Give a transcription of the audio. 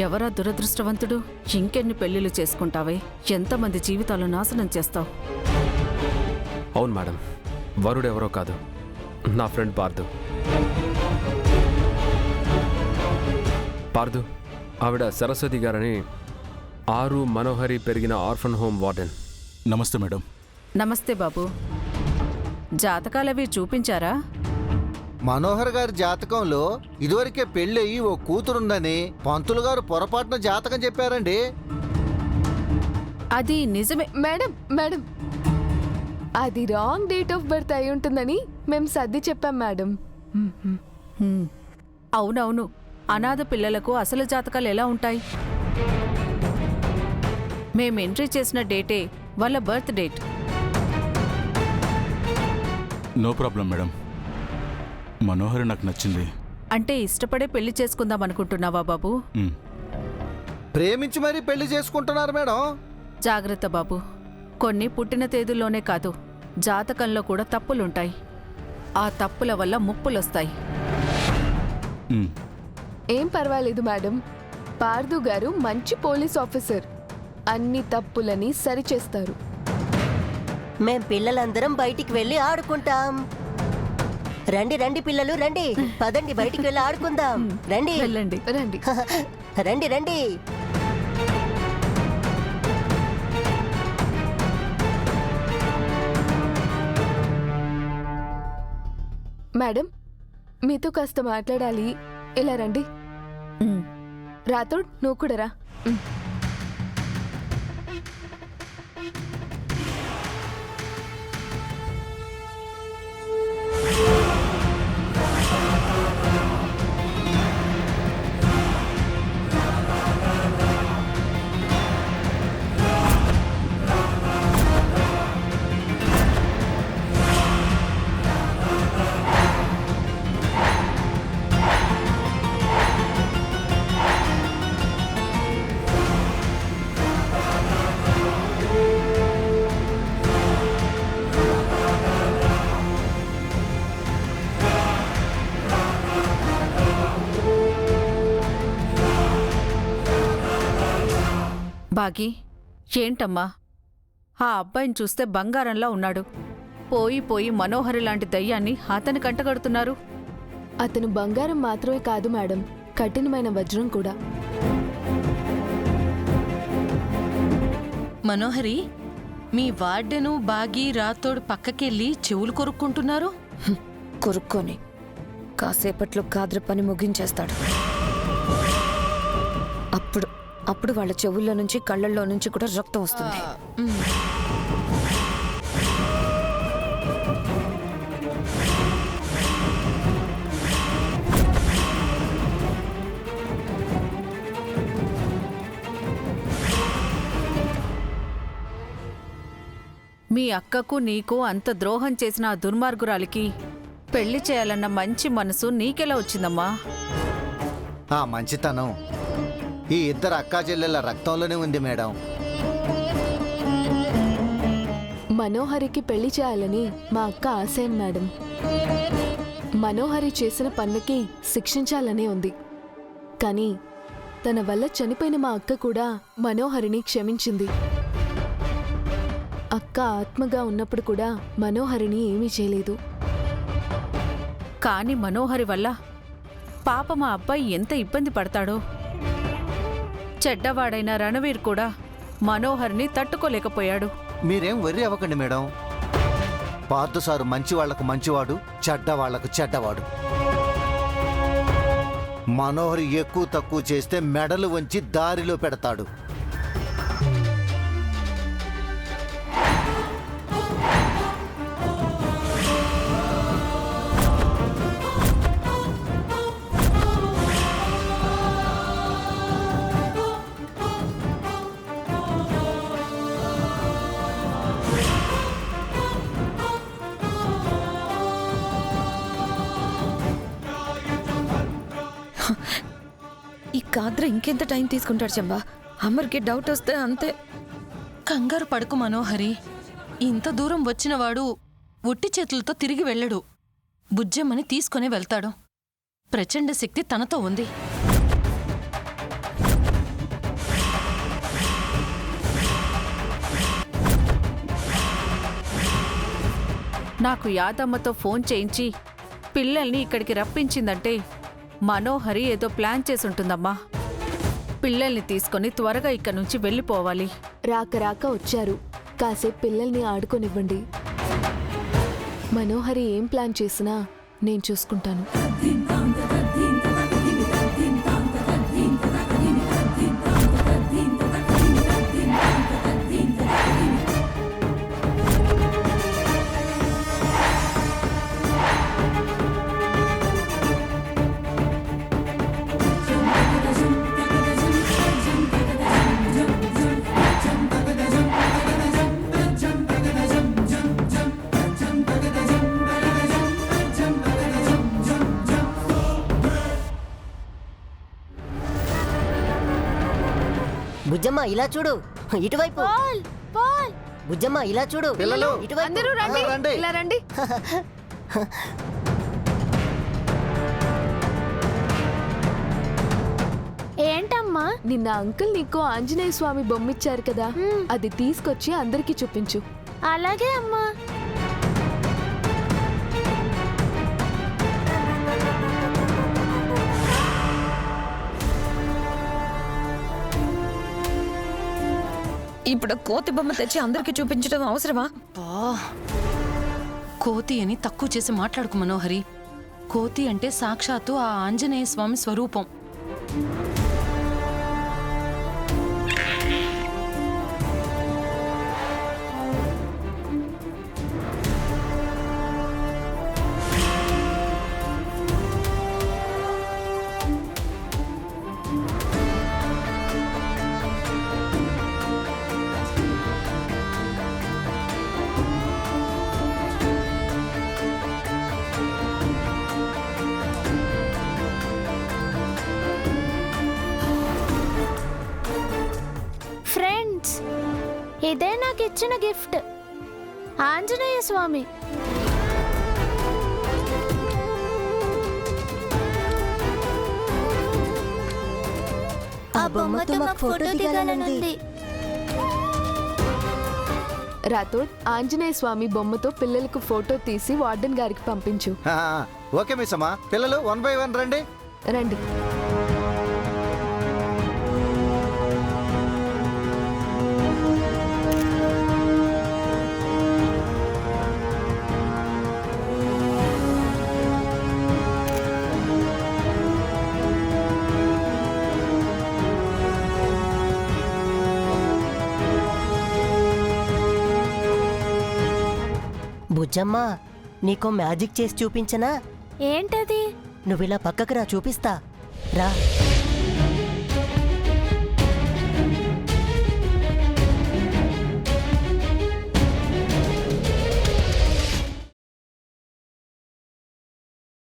ఎవరా దురదృష్టవంతుడు? ఇంకెన్ని పెళ్లిళ్ళు చేసుకుంటావే? ఎంతమంది జీవితాలు నాశనం చేస్తావు? అవును మేడం, వరుడెవరో కాదు, నా ఫ్రెండ్ పార్దు. పార్దు, ఆవిడ సరస్వతి గారని ఆరు మనోహరి పెరిగిన ఆర్ఫన్ హోమ్ వార్డెన్. నమస్తే మేడం. నమస్తే బాబు. జాతకాలవి చూపించారా? మనోహర్ గారి జాతకంలో ఇదివరకే పెళ్ళయి ఓ కూతురుందని పంతులు గారు పొరపాటున జాతకం చెప్పారండి. అది నిజమే మేడం. మేడం, అది రాంగ్ డేట్ ఆఫ్ బర్త్ అయి ఉంటుందని మేము సర్ది చెప్పాం మేడం. అవునవును, అనాథ పిల్లలకు అసలు జాతకాలు ఎలా ఉంటాయి? మేం ఎంట్రీ చేసిన డేటే వాళ్ళ birth date. No problem madam. Manohari నాకు నచ్చింది. అంటే ఇష్టపడే పెళ్లి చేసుకుందాం అనుకుంటున్నావా బాబు? ప్రేమించి మరీ పెళ్లి చేసుకుంటున్నారు మేడం. జాగ్రత్త బాబు. కొన్ని పుట్టిన తేదీల్లోనే కాదు, జాతకంలో కూడా తప్పులుంటాయి. ఆ తప్పుల వల్ల ముప్పులొస్తాయి. ఏం పర్వాలేదు మేడం. పార్దు గారు మంచి పోలీస్ ఆఫీసర్. అన్ని తప్పులని సరిచేస్తారు. మేం పిల్లలందరం బయటికి వెళ్ళి ఆడుకుంటాం. రండి రండి పిల్లలు, రండి, పదండి బయటికి వెళ్ళి ఆడుకుందాం. రండి వెళ్ళండి. రండి. రండి రండి. మేడం, మీతో కాస్త మాట్లాడాలి. ఇలా రండి. రాథోడ్, నువ్వు కూడా రా. బాగి, ఏంటమ్మా? ఆ అబ్బాయిని చూస్తే బంగారంలా ఉన్నాడు. పోయి పోయి మనోహరి లాంటి దయ్యాన్ని అతని కంటగడుతున్నారు. అతను బంగారం మాత్రమే కాదు మేడం, కఠినమైన వజ్రం కూడా. మనోహరి, మీ వార్డెను బాగి రాతోడు పక్కకెళ్ళి చెవులు కొరుక్కుంటున్నారు. కొరుక్కొని కాసేపట్లో కాద్ర పని ముగించేస్తాడు. అప్పుడు వాళ్ళ చెవుల్లో నుంచి కళ్ళల్లో నుంచి కూడా రక్తం వస్తుంది. మీ అక్కకు నీకు అంత ద్రోహం చేసిన ఆ దుర్మార్గురాలికి పెళ్లి చేయాలన్న మంచి మనసు నీకెలా వచ్చిందమ్మా? ఆ మంచితనం ఈ ఇద్దరు అక్కా చెల్లెళ్ళ రక్తంలోనే ఉంది మేడం. మనోహరికి పెళ్లి చేయాలని మా అక్క ఆశయం మేడం. మనోహరి చేసిన పనులకి శిక్షించాలనే ఉంది. కానీ తన వల్ల చనిపోయిన మా అక్క కూడా మనోహరిని క్షమించింది. అక్క ఆత్మగా ఉన్నప్పుడు కూడా మనోహరిని ఏమీ చేయలేదు. కాని మనోహరి వల్ల పాప మా అబ్బాయి ఎంత ఇబ్బంది పడతాడో. చెడ్డవాడైన రణవీర్ కూడా మనోహర్ని తట్టుకోలేకపోయాడు. మీరేం వర్రీ అవ్వకండి మేడం. పార్థు సారు మంచి వాళ్లకు మంచివాడు, చెడ్డ వాళ్లకు చెడ్డవాడు. మనోహరి ఎక్కువ తక్కువ చేస్తే మెడలు వంచి దారిలో పెడతాడు. ఈ కాద్ర ఇంకెంత టైం తీసుకుంటాడు చెంబా? అమ్మరికి డౌట్ వస్తే అంతే. కంగారు పడుకు మనోహరి. ఇంత దూరం వచ్చినవాడు ఒట్టి చేతులతో తిరిగి వెళ్ళడు. బుజ్జమ్మని తీసుకుని వెళ్తాడు. ప్రచండ శక్తి తనతో ఉంది. నాకు యాదమ్మతో ఫోన్ చేయించి పిల్లల్ని ఇక్కడికి రప్పించిందంటే మనోహరి ఏదో ప్లాన్ చేసుంటుందమ్మా. పిల్లల్ని తీసుకొని త్వరగా ఇక్కడి నుంచి వెళ్ళిపోవాలి. రాక రాక వచ్చారు, కాసేపు పిల్లల్ని ఆడుకోనివ్వండి. మనోహరి ఏం ప్లాన్ చేసినా నేను చూసుకుంటాను. బుజ్జమ్మ ఇలా చూడు, ఇటువైపు. బుజ్జమ్మ ఇలా చూడు, పిల్లలు, ఇటువైపు. అందరూ రండి, రండి. ఇలా రండి. ఏంటమ్మా? నిన్న అంకుల్ నీకు ఆంజనేయ స్వామి బొమ్మిచ్చారు కదా, అది తీసుకొచ్చి అందరికీ చూపించు. అలాగే అమ్మా. ఇప్పుడు కోతి బొమ్మ తెచ్చి అందరికి చూపించడం అవసరమా? కోతి అని తక్కువ చేసి మాట్లాడుకు మనోహరి. కోతి అంటే సాక్షాత్తు ఆ ఆంజనేయ స్వామి స్వరూపం. ఫ్రెండ్స్, ఇదే నాకు ఇచ్చిన గిఫ్ట్, ఆంజనేయ స్వామి. ఆ బొమ్మతో మాకు ఫోటో దిగాలనుంది. రాథోడ్, ఆంజనేయ స్వామి బొమ్మతో పిల్లలకు ఫోటో తీసి వార్డెన్ గారికి పంపించు. ఓకే మిస్ అమ్మా. పిల్లలు 1 by 1 రండి. రండి. బుజ్జమ్మ, నీకో మ్యాజిక్ చేసి చూపించనా? ఏంటది? నువ్విలా పక్కకు రా, చూపిస్తా. రా.